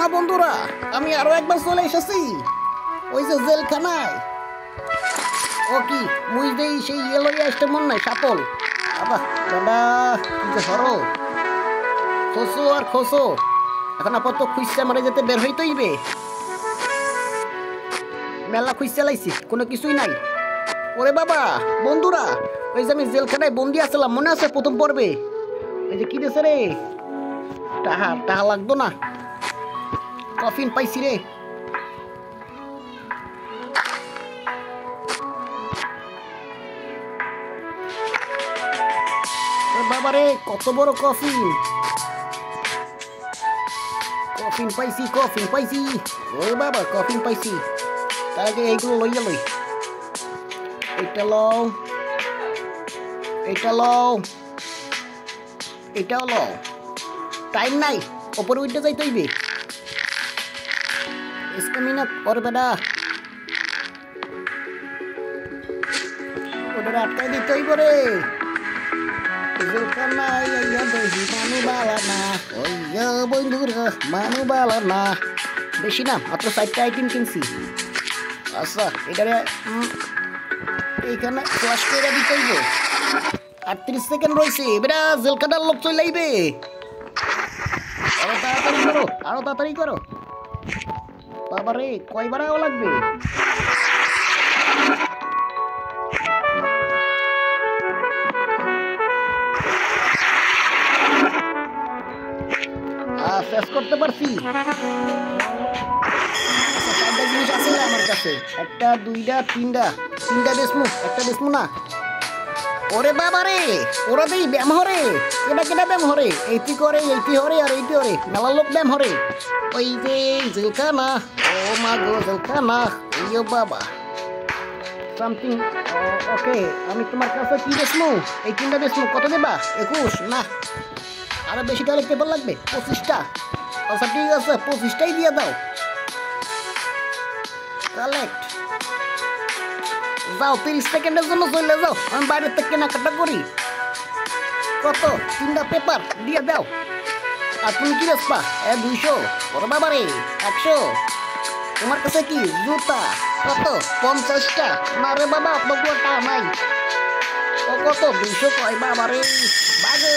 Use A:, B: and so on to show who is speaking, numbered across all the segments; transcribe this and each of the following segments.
A: না বন্ধুরা, আমি আরো একবার চলে এসেছি ওই যে জেলখানায়। ও কি মুই দেই সেই লইয়া আসতে মন নাই সাপল। আবা দাদা কি যে হরো খোসো আর খোসো, এখন আপাতত খুঁজছে মারে যেতে বের হইতে হইবে। মেলা খুঁজছে লাইছি, কোনো কিছুই নাই। ওরে বাবা বন্ধুরা, ওই যে আমি জেলখানায় বন্দি আসলাম মনে আছে প্রথম পর্বে? ওই যে কি দেশে রে, টাহা টাহা লাগতো না, কফিন পাইছি রে। বাবারে কত বড় কফিন, কফিন পাইছি, কফিন পাইছি। ওরে বাবা কফিন পাইছি। তার আগে এইগুলো লইয়া লই, এইটা লও, এইটা লও, এটাও লও। টাইম নাই, ওপরে উঠতে যাইতে হইবে। স্টামিনা ওরে বেটা, ওটা আটকাই দিতে হইব রে। বেশি না, মাত্র 4টা আইটেম কিনছি। আচ্ছা এটারে এইখানে ফ্লাশ করে দিতে হইব। 38 সেকেন্ড রয়েছে, বেটা জেলখানার লোক চলে আইবে। আরো তাড়াতাড়ি করো, আরো তাড়াতাড়ি করো। বাবারে কয়বার আও লাগবে? শেষ করতে পারছি। চারটা জিনিস আছে আমার কাছে, একটা দুইটা তিনটা, তিনটা বেসমু, একটা বেসমু না। ওরে বাবা রে, ওরা দেই ব্যায়াম হরে, কেটা কেটা ব্যায়াম হরে, এইটি করে এইটি হরে আর এইটি হরে, মেলা লোক ব্যায়াম হরে। ওই যে জেলখানা, ও মা গো জেলখানা, ইয়ো বাবা সামথিং। ওকে আমি তোমার কাছে কি বেসমু? এই তিনটা বেসমু, কত দেবা? 21 না, আরো বেশি টাকা পেপার লাগবে, 25টা। আচ্ছা ঠিক আছে 25টাই দিয়ে দাও। কালেক্ট যাও, 30 সেকেন্ডের জন্য চলে যাও, আমি বাইরের থেকে কেনাকাটা করি। কত? 3টা পেপার দিয়ে দাও। আর তুমি কি বেসপা? 200। ওরে বাবা রে 100। তোমার কাছে কি জুতা? কত? 50টা। না রে বাবা আপনার টাকা নাই। ও কত? 200 কয় বাবা রে। বাগো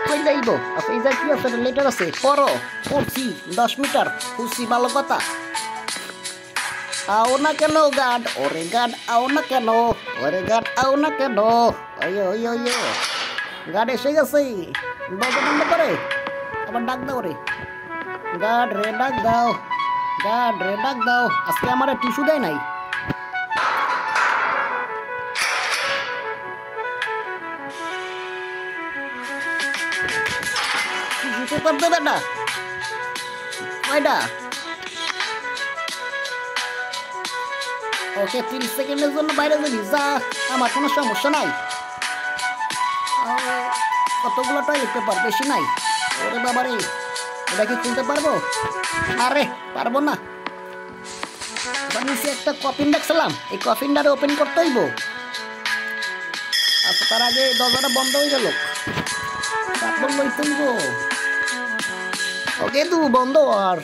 A: কই যাইব? আচ্ছা এই যা কি আছে, লেটার আছে, পড়ো। পড়ছি 10 মিটার, খুশি ভালো কথা। আও না কেন গাড, ওরে গাড আও না কেন, ওরে গাড আও না কেন। ওই ওই ওই গাড এসে গেছে, দরজা বন্ধ করে আবার ডাক দাও রে। গাড রে ডাক দাও, গাড রে ডাক দাও। আজকে আমার টিস্যু দেয় নাই। টিস্যু পেপার দেবে না কয়টা? ওকে 30 সেকেন্ডের জন্য বাইরে যাবি, যা, আমার কোনো সমস্যা নাই। কতগুলো টয়লেট পেপার, বেশি নাই। ওরে বাবা রে, এটা কি খুলতে পারবো? আরে পারবো না। নিচে একটা কফিন দেখছিলাম, এই কফিনটারে ওপেন করতে হইব। আচ্ছা তার আগে দরজাটা বন্ধ হয়ে গেল, তারপর লইতে হইব। ওকে তু বন্ধ আর,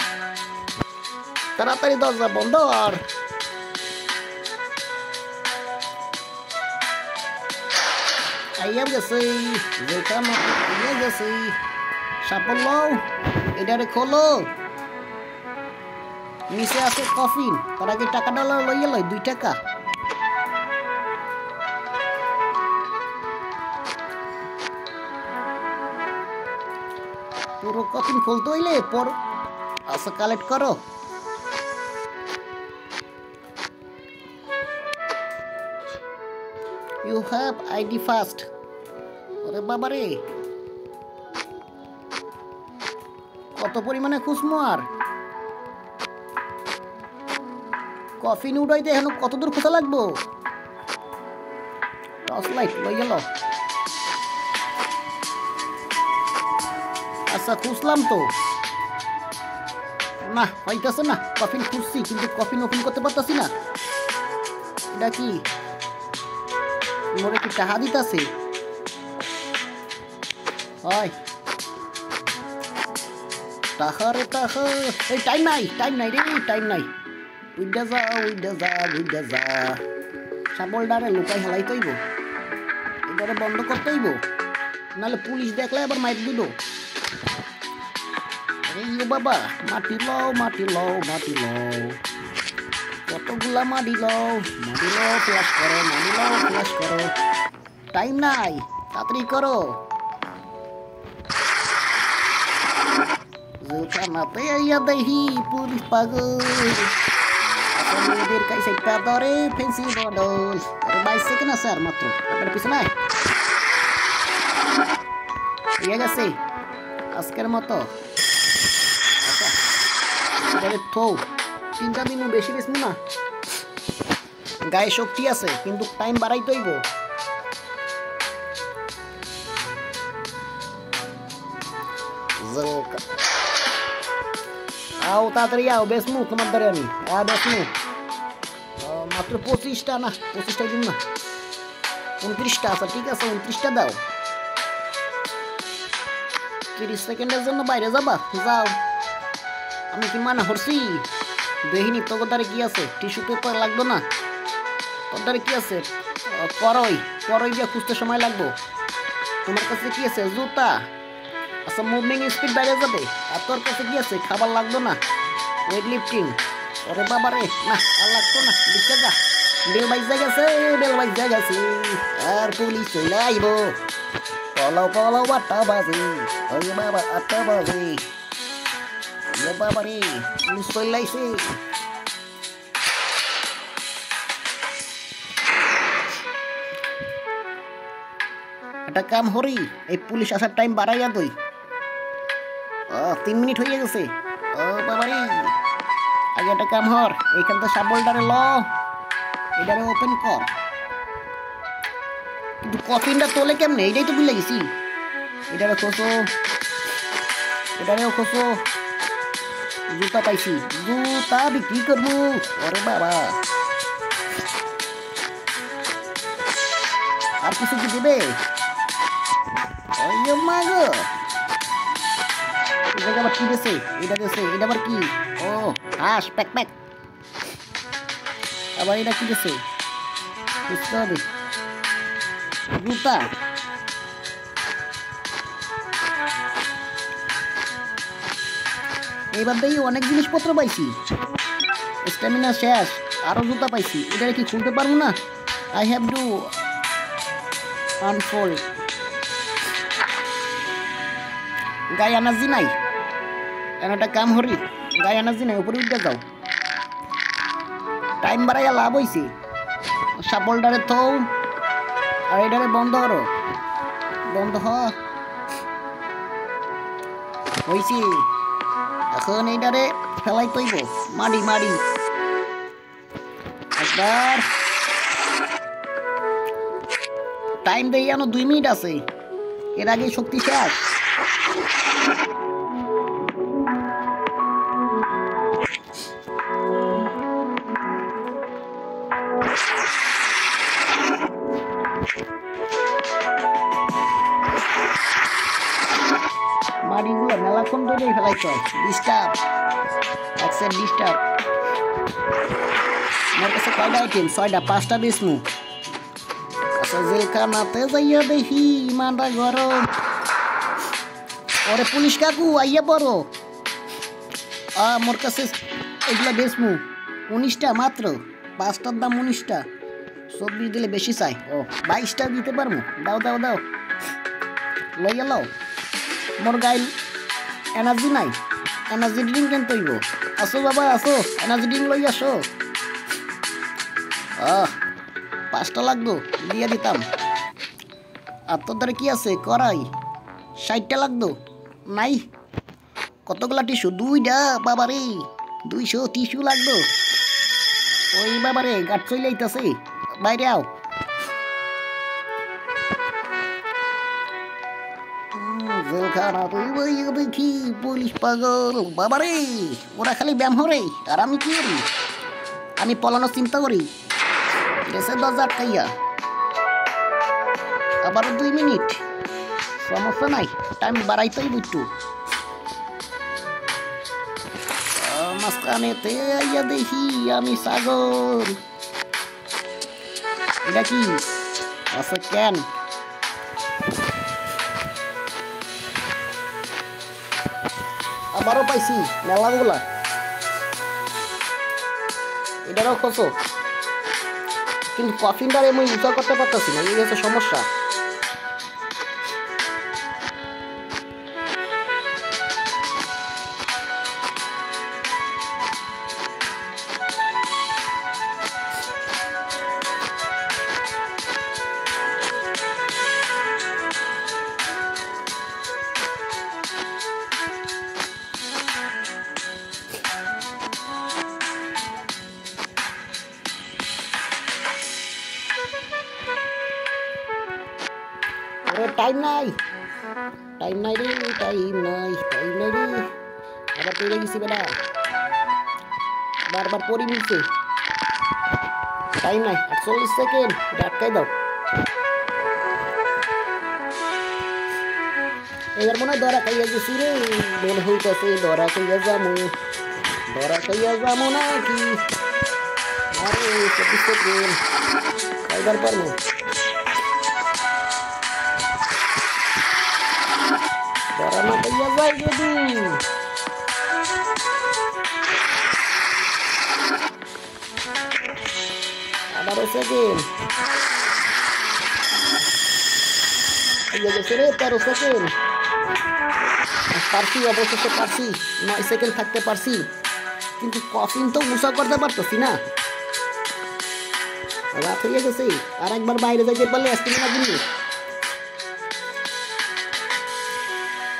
A: তাড়াতাড়ি দরজা বন্ধ আর। আইয়া গেছে, যেখানে আইয়া গেছে। সাফল্য এটারে খোলো, নিচে আছে কফিন। তার আগে টাকাটা লইয়া লই, 2 টাকা। পুরো কফিন খুলতে হইলে পর। আচ্ছা কালেক্ট করো। You have ID first. ওরে বাবারে কত পরিমাণে খুশমু আর। কফিন উঠাইতে এখন কত দূর খোঁজা লাগবো? টর্চ লাইট লই গেল। আচ্ছা খুঁজলাম তো, না হইতেছে না। কফিন খুঁজছি কিন্তু কফিন ওপেন করতে পারতাছি না। এটা কি মোরে কি টাহা দিতাছে? হয় টাকা রে টাকা এই টাইম নাই রে টাইম নাই উইডা যা সাবলডারে লুকাই হেলাই তৈব এটারে বন্ধ করতে হইব নাহলে পুলিশ দেখলে আবার মাইর দিব আরে ইয়ে বাবা মাটি লও কতগুলা মাটি লও ফ্লাশ করো টাইম নাই তাড়াতাড়ি করো জোকানাতে আইয়া দেখি পুলিশ পাগল মেয়েদের কাছে একটা ধরে ফেন্সি বদল আরে 22 সেকেন্ড আছে আর মাত্র আপনার পিছনে ইয়ে গেছে আজকের মতো আচ্ছা থো 3টা দিন বেশি বেশি না গায়ে শক্তি আছে কিন্তু টাইম বাড়াইতে হইব আও তাড়াতাড়ি আও বেসমু তোমার ধরে আমি বেসমু মাত্র 25টা না 25টা দিন না 29টা আছে ঠিক আছে 29টা দাও 30 সেকেন্ডের জন্য বাইরে যাবা যাও আমি কি মানা করছি দেখিনি তোর দ্বারে কি আছে টিস্যু পেপার লাগবে না তোর দ্বারে কি আছে করই দিয়ে খুঁজতে সময় লাগবে তোমার কাছে কি আছে জুতা আচ্ছা মুভিং স্পিড বাইরে যাবে আর তোর কাছে কি আছে খাবার লাগবে না ওয়েট লিফটিং ওরে বাবা রে না আর লাগতো না লিখতে যা বেল বাইজা গেছে আর পুলিশ চলে আইব পলাও 8টা বাজে ওরে বাবা 8টা বাজে ওরে বাবা রে পুলিশ চলে আইছে একটা কাম হরি এই পুলিশ আসার টাইম বাড়াইয়া দই 3 মিনিট হয়ে গেছে ও বাবা রে আগে একটা কাম হর এইখান তো সাবলটারে ল এটারে ওপেন কর কিন্তু কফিনটা তোলে কেমনে এইটাই তো ভুলে গেছি এটারে খোসো জুতা পাইছি জুতা বিক্রি করবো ওরে বাবা আর কিছু কি দেবে মাগো এটা আবার কি দেছে এটা আবার কি ও হাস প্যাক আবার এটা কি দেছে বুঝতে হবে জুতা এবার দেখি অনেক জিনিসপত্র পাইছি স্ট্যামিনা শেষ আরো জুতা পাইছি এটা কি খুলতে পারবো না আই হ্যাভ টু আনফোল্ড গায়ে এনার্জি নাই একটা কাম হরি গায়ে এনার্জি নাই উপরে উঠে যাও টাইম বাড়াইয়া লাভ হইছে সাবলটারে থৌ আর এটারে বন্ধ করো বন্ধ হইছে এখন এইটারে ফেলাই তৈব মাড়ি একবার টাইম দেই আনো 2 মিনিট আছে এর আগে শক্তি শেষ মাড়িগুলো মেলাক্ষণ ধরে ফেলাইতে হয় ডিস্টার্ব আমার কাছে কয়টা আইটেম 6টা 5টা বেসমু আচ্ছা জেলখানাতে যাইয়া দেখি ইমানটা গরম ওরে পুলিশ কাকু আইয়া পড়ো মোর কাছে এগুলা বেসমু 19টা মাত্র 5টার দাম 19টা 24 দিলে বেশি চাই ও 22টা দিতে পারবো দাও লইয়া লও মোর গাইল এনার্জি নাই এনার্জি ড্রিঙ্ক কেন তৈব আসো বাবা আসো এনার্জি ড্রিঙ্ক লই আসো 5টা লাগতো দিয়ে দিতাম আর তোর দ্বারা কি আছে করাই 60টা লাগতো নাই কতগুলা টিস্যু 2টা বাবারে 200 টিস্যু লাগতো ওই বাবারে গাছ চলে আইতাছে বাইরে আও জেলখানা দেখি পুলিশ পাগল বাবারে ওরা খালি ব্যায়াম হরে আর আমি কি করি আমি পলানোর চিন্তা করি গেছে 10 আটকাইয়া আবার 2 মিনিট সমস্যা নাই টাইম বাড়াইতেই একটু মাঝখানেতে আইয়া দেখি আমি সাগর। এটা কি আছে কেন? আবারও পাইছি মেলাগুলা। এটারও খোঁজো, কিন্তু কফিনটার আমি ইউজ করতে পারতেছি না, এই হচ্ছে সমস্যা। টাইম নাই, টাইম নাই রে, টাইম নাই, টাইম নাই রে। আবার পড়ে গেছি বেটা, বারবার পড়ে মিলছে। টাইম নাই, 48 সেকেন্ড, আটকাই দাও। এবার মনে হয় ধরা খাইয়া গেছি রে, মনে হইতেছে ধরা খাইয়া যামু, ধরা খাইয়া যামু নাকি। আরে 24 সেকেন্ড, কয়বার পারবো? ধরা না খাইয়া যাই যদি। 18 সেকেন্ড, গেছে রে 13 সেকেন্ড। পারছি, অবশেষে পারছি, 9 সেকেন্ড থাকতে পারছি, কিন্তু কফিন তো উষা করতে পারতেছি না। রাত হয়ে গেছে, আর একবার বাইরে যাইতে পারলে আজকে না দিন।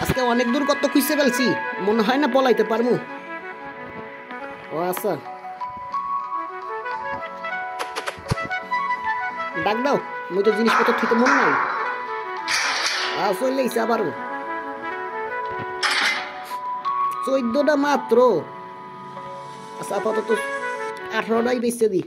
A: আজকে অনেক দূর কত খুঁজতে ফেলছি, মনে হয় না পলাইতে পারবো। ও আচ্ছা, ডাক দাও, মুই তো জিনিসপত্র ঠিক মন নাই। চললেইছে আবারও 14টা মাত্র। আচ্ছা আপাতত 18টাই বেচতে দিই।